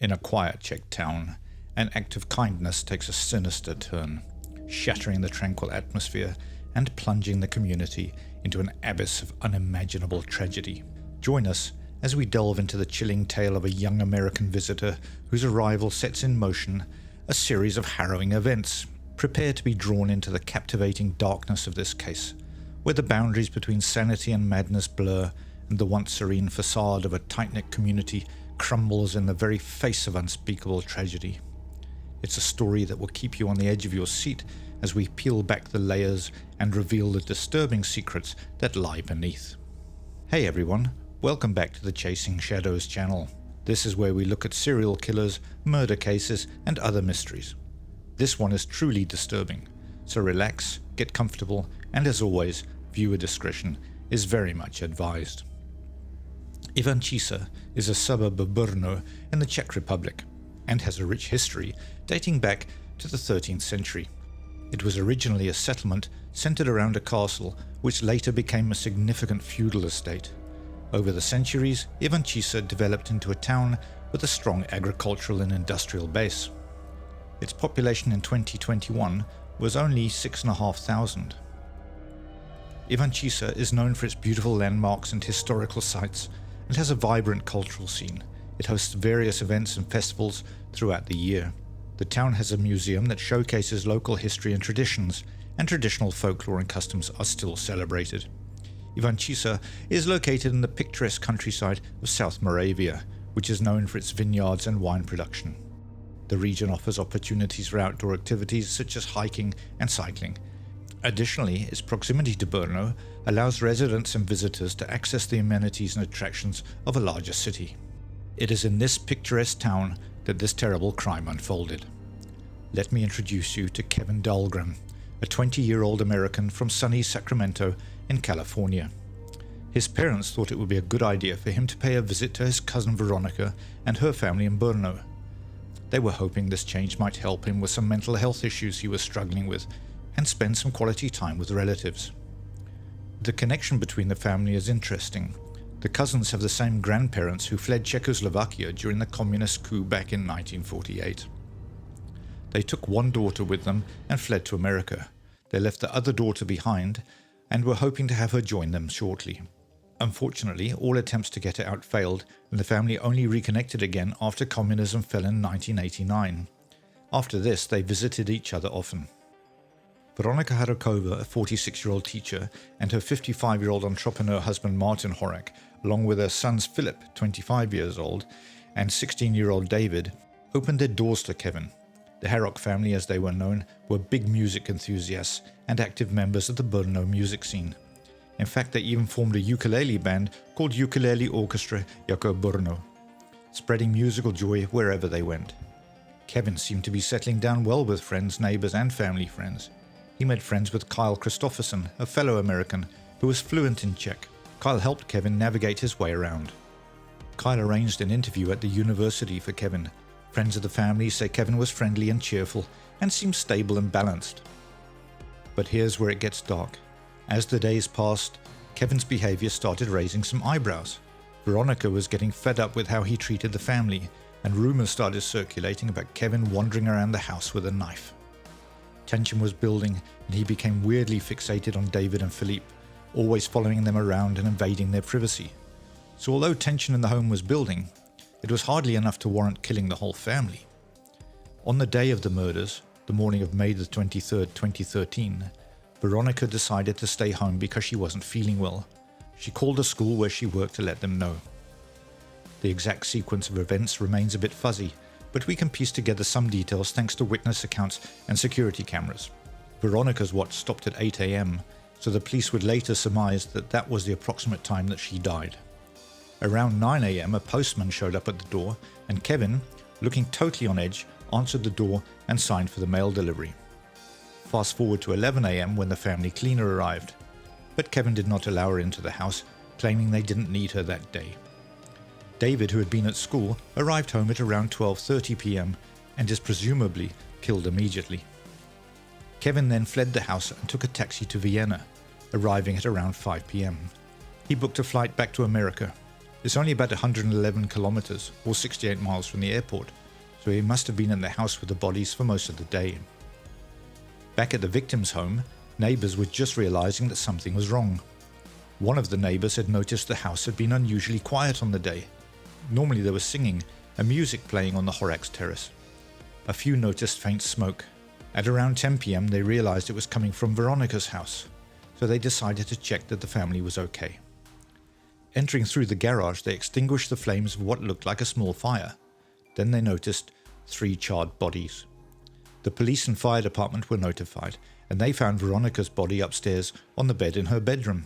In a quiet Czech town, an act of kindness takes a sinister turn, shattering the tranquil atmosphere and plunging the community into an abyss of unimaginable tragedy. Join us as we delve into the chilling tale of a young American visitor whose arrival sets in motion a series of harrowing events. Prepare to be drawn into the captivating darkness of this case, where the boundaries between sanity and madness blur and the once serene facade of a tight-knit community crumbles in the very face of unspeakable tragedy. It's a story that will keep you on the edge of your seat as we peel back the layers and reveal the disturbing secrets that lie beneath. Hey everyone, welcome back to the Chasing Shadows channel. This is where we look at serial killers, murder cases, and other mysteries. This one is truly disturbing, so relax, get comfortable, and as always, viewer discretion is very much advised. Ivančice is a suburb of Brno in the Czech Republic and has a rich history dating back to the 13th century. It was originally a settlement centered around a castle which later became a significant feudal estate. Over the centuries, Ivančice developed into a town with a strong agricultural and industrial base. Its population in 2021 was only 6,500. Ivančice is known for its beautiful landmarks and historical sites and has a vibrant cultural scene. It hosts various events and festivals throughout the year. The town has a museum that showcases local history and traditions, and traditional folklore and customs are still celebrated. Ivančice is located in the picturesque countryside of South Moravia, which is known for its vineyards and wine production. The region offers opportunities for outdoor activities such as hiking and cycling. Additionally, its proximity to Brno allows residents and visitors to access the amenities and attractions of a larger city. It is in this picturesque town that this terrible crime unfolded. Let me introduce you to Kevin Dahlgren, a 20-year-old American from sunny Sacramento in California. His parents thought it would be a good idea for him to pay a visit to his cousin Veronika and her family in Brno. They were hoping this change might help him with some mental health issues he was struggling with and spend some quality time with relatives. The connection between the family is interesting. The cousins have the same grandparents who fled Czechoslovakia during the communist coup back in 1948. They took one daughter with them and fled to America. They left the other daughter behind and were hoping to have her join them shortly. Unfortunately, all attempts to get her out failed, and the family only reconnected again after communism fell in 1989. After this, they visited each other often. Veronika Harokova, a 46-year-old teacher, and her 55-year-old entrepreneur husband Martin Horak, along with their sons Filip, 25 years old, and 16-year-old David, opened their doors to Kevin. The Harok family, as they were known, were big music enthusiasts and active members of the Brno music scene. In fact, they even formed a ukulele band called Ukulele Orchestra jako Brno, spreading musical joy wherever they went. Kevin seemed to be settling down well with friends, neighbors, and family friends. He made friends with Kyle Christopherson, a fellow American who was fluent in Czech. Kyle helped Kevin navigate his way around. Kyle arranged an interview at the university for Kevin. Friends of the family say Kevin was friendly and cheerful and seemed stable and balanced. But here's where it gets dark. As the days passed, Kevin's behavior started raising some eyebrows. Veronika was getting fed up with how he treated the family, and rumors started circulating about Kevin wandering around the house with a knife. Tension was building, and he became weirdly fixated on David and Filip, always following them around and invading their privacy. So although tension in the home was building, it was hardly enough to warrant killing the whole family. On the day of the murders, the morning of May the 23rd, 2013, Veronika decided to stay home because she wasn't feeling well. She called a school where she worked to let them know. The exact sequence of events remains a bit fuzzy, but we can piece together some details thanks to witness accounts and security cameras. Veronika's watch stopped at 8 a.m, so the police would later surmise that that was the approximate time that she died. Around 9 a.m, a postman showed up at the door, and Kevin, looking totally on edge, answered the door and signed for the mail delivery. Fast forward to 11 a.m. when the family cleaner arrived, but Kevin did not allow her into the house, claiming they didn't need her that day. David, who had been at school, arrived home at around 12:30 p.m. and is presumably killed immediately. Kevin then fled the house and took a taxi to Vienna, arriving at around 5 p.m. He booked a flight back to America. It's only about 111 kilometers, or 68 miles from the airport, so he must have been in the house with the bodies for most of the day. Back at the victim's home, neighbors were just realizing that something was wrong. One of the neighbors had noticed the house had been unusually quiet on the day. Normally there was singing and music playing on the Horak's terrace. A few noticed faint smoke. At around 10 p.m. they realized it was coming from Veronika's house, so they decided to check that the family was okay. Entering through the garage, they extinguished the flames of what looked like a small fire. Then they noticed 3 charred bodies. The police and fire department were notified, and they found Veronika's body upstairs on the bed in her bedroom.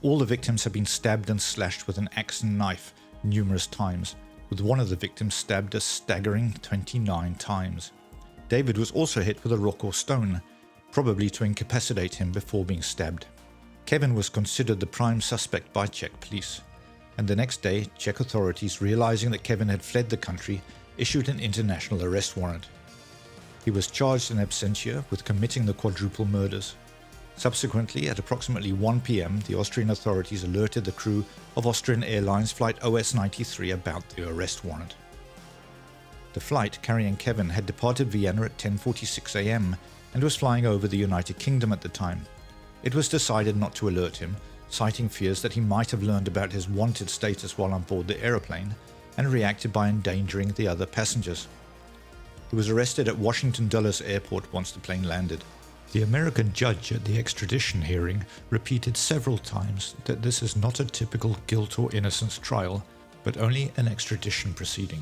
All the victims had been stabbed and slashed with an axe and knife numerous times, with one of the victims stabbed a staggering 29 times. David was also hit with a rock or stone, probably to incapacitate him before being stabbed. Kevin was considered the prime suspect by Czech police, and the next day, Czech authorities, realizing that Kevin had fled the country, issued an international arrest warrant. He was charged in absentia with committing the quadruple murders. Subsequently, at approximately 1 p.m., the Austrian authorities alerted the crew of Austrian Airlines Flight OS-93 about the arrest warrant. The flight carrying Kevin had departed Vienna at 10:46 a.m. and was flying over the United Kingdom at the time. It was decided not to alert him, citing fears that he might have learned about his wanted status while on board the aeroplane and reacted by endangering the other passengers. He was arrested at Washington Dulles Airport once the plane landed. The American judge at the extradition hearing repeated several times that this is not a typical guilt or innocence trial, but only an extradition proceeding.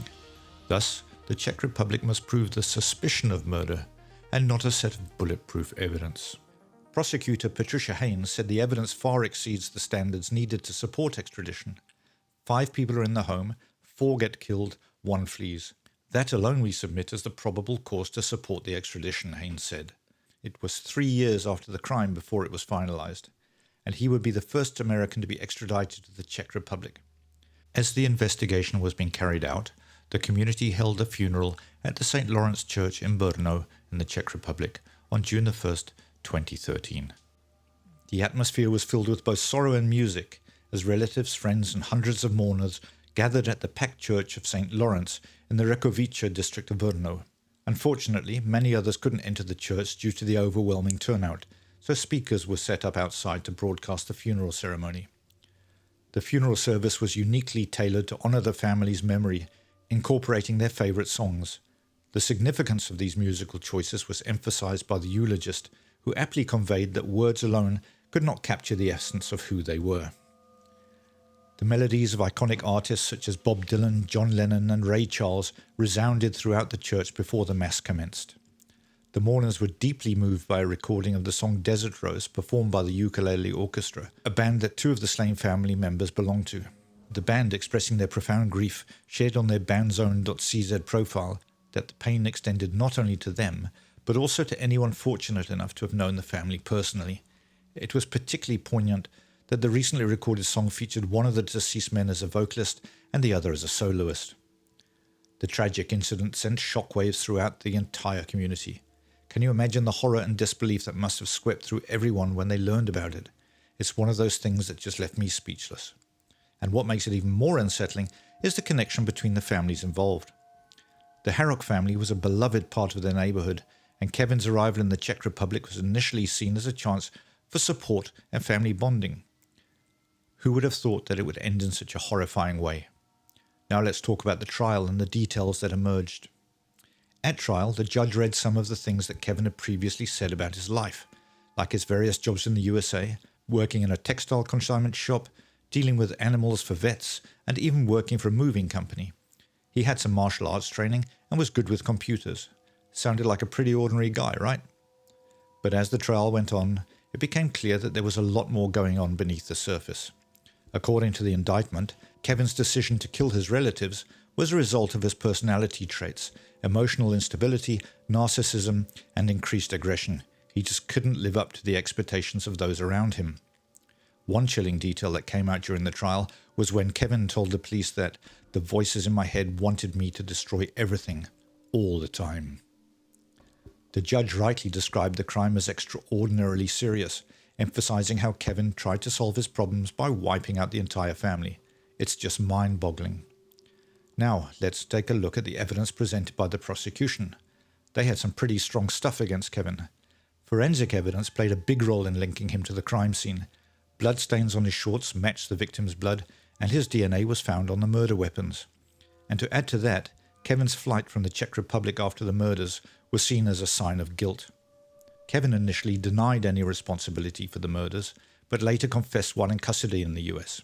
Thus, the Czech Republic must prove the suspicion of murder and not a set of bulletproof evidence. Prosecutor Patricia Haynes said the evidence far exceeds the standards needed to support extradition. 5 people are in the home, 4 get killed, 1 flees. That alone we submit as the probable cause to support the extradition, Haynes said. It was 3 years after the crime before it was finalized, and he would be the first American to be extradited to the Czech Republic. As the investigation was being carried out, the community held a funeral at the St. Lawrence Church in Brno in the Czech Republic on June 1st, 2013. The atmosphere was filled with both sorrow and music as relatives, friends and hundreds of mourners gathered at the packed church of St. Lawrence in the Rakovice district of Brno. Unfortunately, many others couldn't enter the church due to the overwhelming turnout, so speakers were set up outside to broadcast the funeral ceremony. The funeral service was uniquely tailored to honor the family's memory, incorporating their favorite songs. The significance of these musical choices was emphasized by the eulogist, who aptly conveyed that words alone could not capture the essence of who they were. The melodies of iconic artists such as Bob Dylan, John Lennon and Ray Charles resounded throughout the church before the mass commenced. The mourners were deeply moved by a recording of the song Desert Rose performed by the Ukulele Orchestra, a band that 2 of the slain family members belonged to. The band, expressing their profound grief, shared on their bandzone.cz profile that the pain extended not only to them, but also to anyone fortunate enough to have known the family personally. It was particularly poignant that the recently recorded song featured one of the deceased men as a vocalist and the other as a soloist. The tragic incident sent shockwaves throughout the entire community. Can you imagine the horror and disbelief that must have swept through everyone when they learned about it? It's one of those things that just left me speechless. And what makes it even more unsettling is the connection between the families involved. The Harok family was a beloved part of their neighborhood, and Kevin's arrival in the Czech Republic was initially seen as a chance for support and family bonding. Who would have thought that it would end in such a horrifying way? Now let's talk about the trial and the details that emerged. At trial, the judge read some of the things that Kevin had previously said about his life, like his various jobs in the USA, working in a textile consignment shop, dealing with animals for vets, and even working for a moving company. He had some martial arts training and was good with computers. Sounded like a pretty ordinary guy, right? But as the trial went on, it became clear that there was a lot more going on beneath the surface. According to the indictment, Kevin's decision to kill his relatives was a result of his personality traits, emotional instability, narcissism, and increased aggression. He just couldn't live up to the expectations of those around him. One chilling detail that came out during the trial was when Kevin told the police that the voices in my head wanted me to destroy everything, all the time. The judge rightly described the crime as extraordinarily serious, emphasizing how Kevin tried to solve his problems by wiping out the entire family. It's just mind-boggling. Now, let's take a look at the evidence presented by the prosecution. They had some pretty strong stuff against Kevin. Forensic evidence played a big role in linking him to the crime scene. Bloodstains on his shorts matched the victim's blood, and his DNA was found on the murder weapons. And to add to that, Kevin's flight from the Czech Republic after the murders was seen as a sign of guilt. Kevin initially denied any responsibility for the murders, but later confessed while in custody in the US.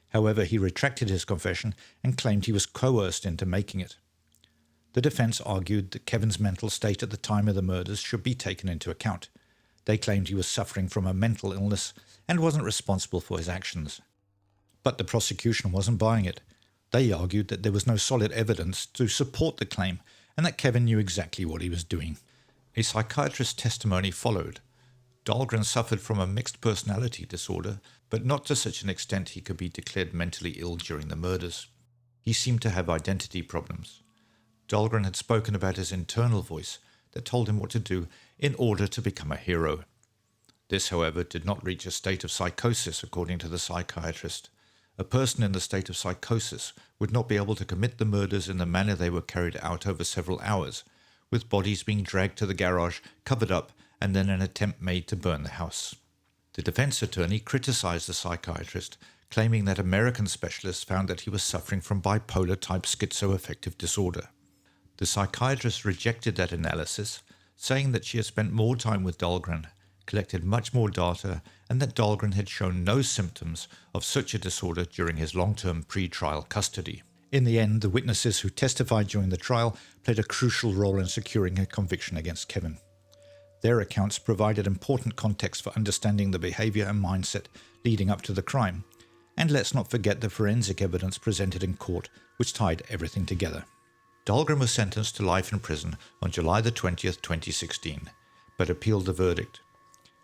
However, he retracted his confession and claimed he was coerced into making it. The defense argued that Kevin's mental state at the time of the murders should be taken into account. They claimed he was suffering from a mental illness and wasn't responsible for his actions. But the prosecution wasn't buying it. They argued that there was no solid evidence to support the claim and that Kevin knew exactly what he was doing. A psychiatrist's testimony followed. Dahlgren suffered from a mixed personality disorder, but not to such an extent he could be declared mentally ill during the murders. He seemed to have identity problems. Dahlgren had spoken about his internal voice that told him what to do in order to become a hero. This, however, did not reach a state of psychosis, according to the psychiatrist. A person in the state of psychosis would not be able to commit the murders in the manner they were carried out over several hours, with bodies being dragged to the garage, covered up, and then an attempt made to burn the house. The defense attorney criticized the psychiatrist, claiming that American specialists found that he was suffering from bipolar-type schizoaffective disorder. The psychiatrist rejected that analysis, saying that she had spent more time with Dahlgren, collected much more data, and that Dahlgren had shown no symptoms of such a disorder during his long-term pre-trial custody. In the end, the witnesses who testified during the trial played a crucial role in securing a conviction against Kevin. Their accounts provided important context for understanding the behavior and mindset leading up to the crime. And let's not forget the forensic evidence presented in court, which tied everything together. Dahlgren was sentenced to life in prison on July the 20th, 2016, but appealed the verdict.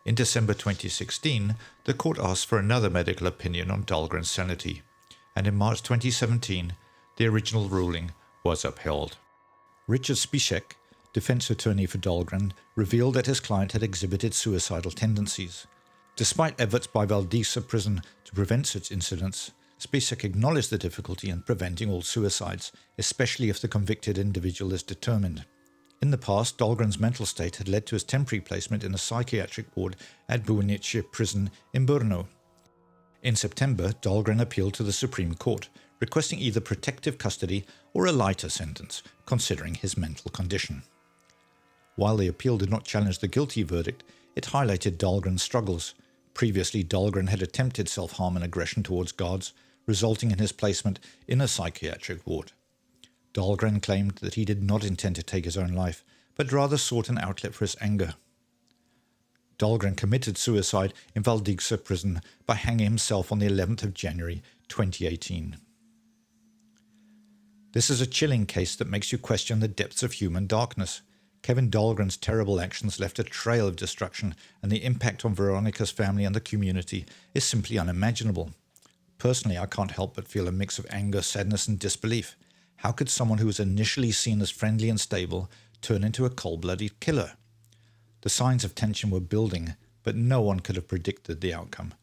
In December 2016, the court asked for another medical opinion on Dahlgren's sanity, and in March 2017, the original ruling was upheld. Richard Spišek, defense attorney for Dahlgren, revealed that his client had exhibited suicidal tendencies. Despite efforts by Valdiša prison to prevent such incidents, Spišek acknowledged the difficulty in preventing all suicides, especially if the convicted individual is determined. In the past, Dahlgren's mental state had led to his temporary placement in a psychiatric ward at Bunice prison in Brno. In September, Dahlgren appealed to the Supreme Court, requesting either protective custody or a lighter sentence, considering his mental condition. While the appeal did not challenge the guilty verdict, it highlighted Dahlgren's struggles. Previously, Dahlgren had attempted self-harm and aggression towards guards, resulting in his placement in a psychiatric ward. Dahlgren claimed that he did not intend to take his own life, but rather sought an outlet for his anger. Dahlgren committed suicide in Valdiša prison by hanging himself on the 11th of January 2018. This is a chilling case that makes you question the depths of human darkness. Kevin Dahlgren's terrible actions left a trail of destruction, and the impact on Veronika's family and the community is simply unimaginable. Personally, I can't help but feel a mix of anger, sadness, and disbelief. How could someone who was initially seen as friendly and stable turn into a cold-blooded killer? The signs of tension were building, but no one could have predicted the outcome.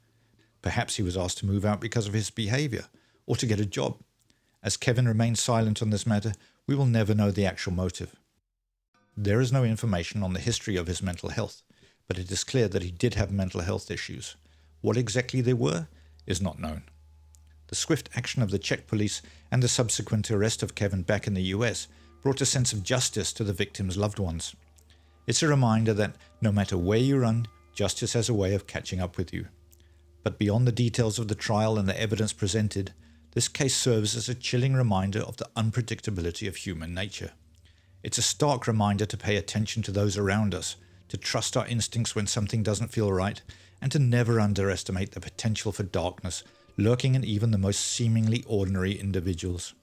Perhaps he was asked to move out because of his behavior, or to get a job. As Kevin remains silent on this matter, we will never know the actual motive. There is no information on the history of his mental health, but it is clear that he did have mental health issues. What exactly they were is not known. The swift action of the Czech police and the subsequent arrest of Kevin back in the US brought a sense of justice to the victim's loved ones. It's a reminder that no matter where you run, justice has a way of catching up with you. But beyond the details of the trial and the evidence presented, this case serves as a chilling reminder of the unpredictability of human nature. It's a stark reminder to pay attention to those around us, to trust our instincts when something doesn't feel right, and to never underestimate the potential for darkness lurking in even the most seemingly ordinary individuals.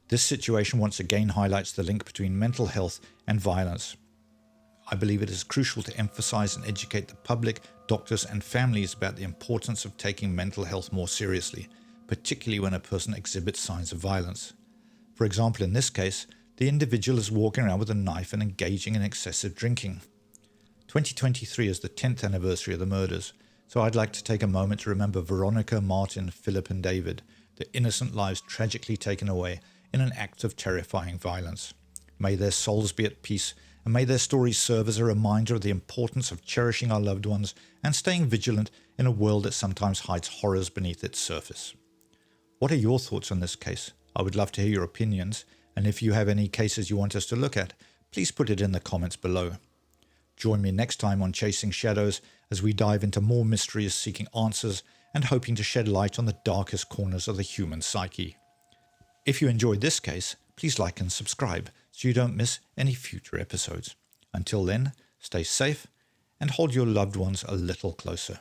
This situation once again highlights the link between mental health and violence. I believe it is crucial to emphasize and educate the public, doctors, and families about the importance of taking mental health more seriously, particularly when a person exhibits signs of violence. For example, in this case, the individual is walking around with a knife and engaging in excessive drinking. 2023 is the 10th anniversary of the murders, so I'd like to take a moment to remember Veronika, Martin, Filip and David, their innocent lives tragically taken away in an act of terrifying violence. May their souls be at peace, and may their stories serve as a reminder of the importance of cherishing our loved ones and staying vigilant in a world that sometimes hides horrors beneath its surface. What are your thoughts on this case? I would love to hear your opinions, and if you have any cases you want us to look at, please put it in the comments below. Join me next time on Chasing Shadows as we dive into more mysteries, seeking answers and hoping to shed light on the darkest corners of the human psyche. If you enjoyed this case, please like and subscribe so you don't miss any future episodes. Until then, stay safe and hold your loved ones a little closer.